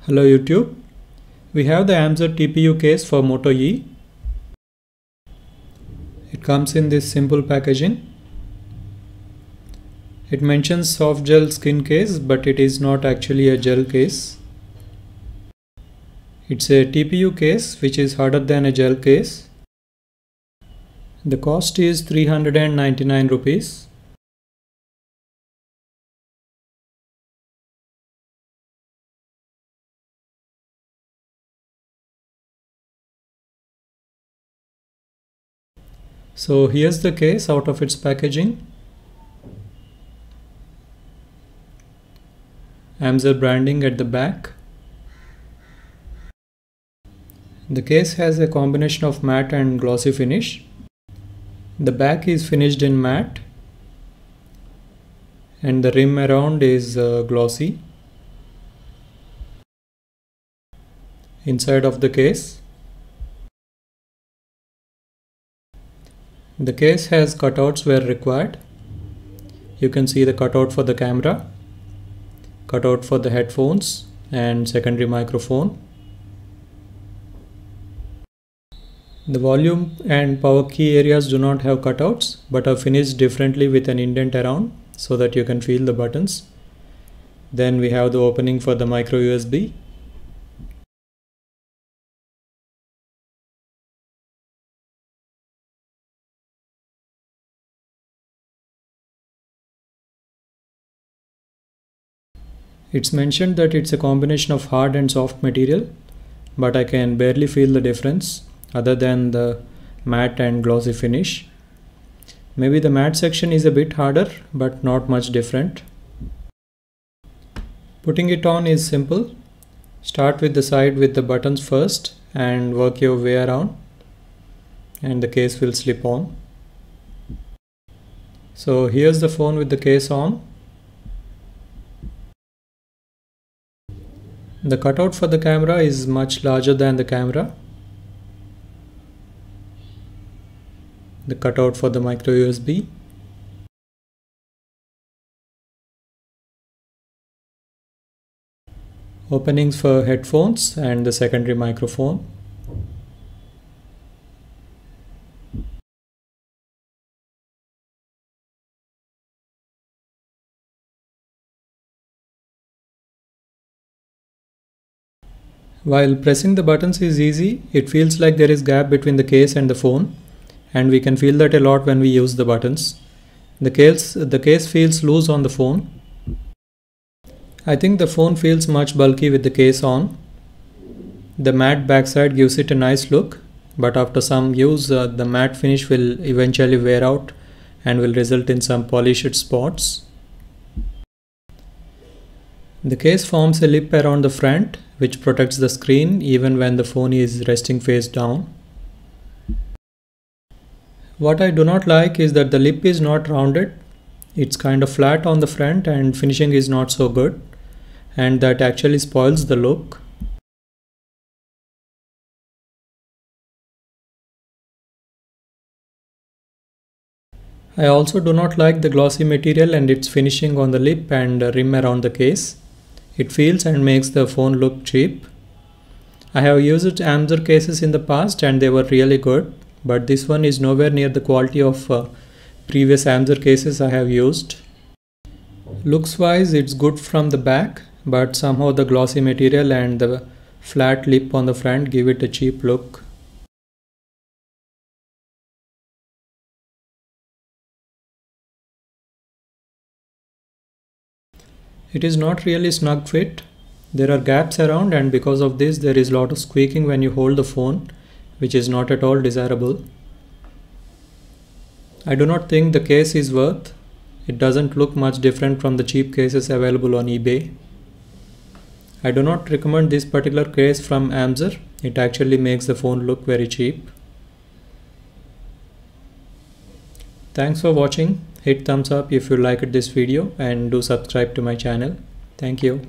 Hello YouTube. We have the Amzer TPU case for Moto E. It comes in this simple packaging. It mentions soft gel skin case, but it is not actually a gel case. It's a TPU case which is harder than a gel case. The cost is 399 rupees. So here's the case out of its packaging. Amzer branding at the back. The case has a combination of matte and glossy finish. The back is finished in matte and the rim around is glossy. Inside of the case, the case has cutouts where required. You can see the cutout for the camera, cutout for the headphones and secondary microphone. The volume and power key areas do not have cutouts but are finished differently with an indent around so that you can feel the buttons. Then we have the opening for the micro USB. It's mentioned that it's a combination of hard and soft material, but I can barely feel the difference other than the matte and glossy finish. Maybe the matte section is a bit harder, but not much different. Putting it on is simple. Start with the side with the buttons first and work your way around and the case will slip on. So here's the phone with the case on. The cutout for the camera is much larger than the camera. The cutout for the micro USB. Openings for headphones and the secondary microphone. While pressing the buttons is easy, it feels like there is gap between the case and the phone, and we can feel that a lot when we use the buttons. The case feels loose on the phone. I think the phone feels much bulky with the case on. The matte backside gives it a nice look, but after some use the matte finish will eventually wear out and will result in some polished spots. The case forms a lip around the front which protects the screen even when the phone is resting face down. What I do not like is that the lip is not rounded. It's kind of flat on the front and finishing is not so good, and that actually spoils the look. I also do not like the glossy material and its finishing on the lip and rim around the case. It feels and makes the phone look cheap. I have used Amzer cases in the past and they were really good, but this one is nowhere near the quality of previous Amzer cases I have used. Looks wise it's good from the back, but somehow the glossy material and the flat lip on the front give it a cheap look. It is not really snug fit. There are gaps around and because of this there is a lot of squeaking when you hold the phone, which is not at all desirable. I do not think the case is worth. It doesn't look much different from the cheap cases available on eBay. I do not recommend this particular case from Amzer. It actually makes the phone look very cheap. Thanks for watching. Hit thumbs up if you liked this video and do subscribe to my channel. Thank you.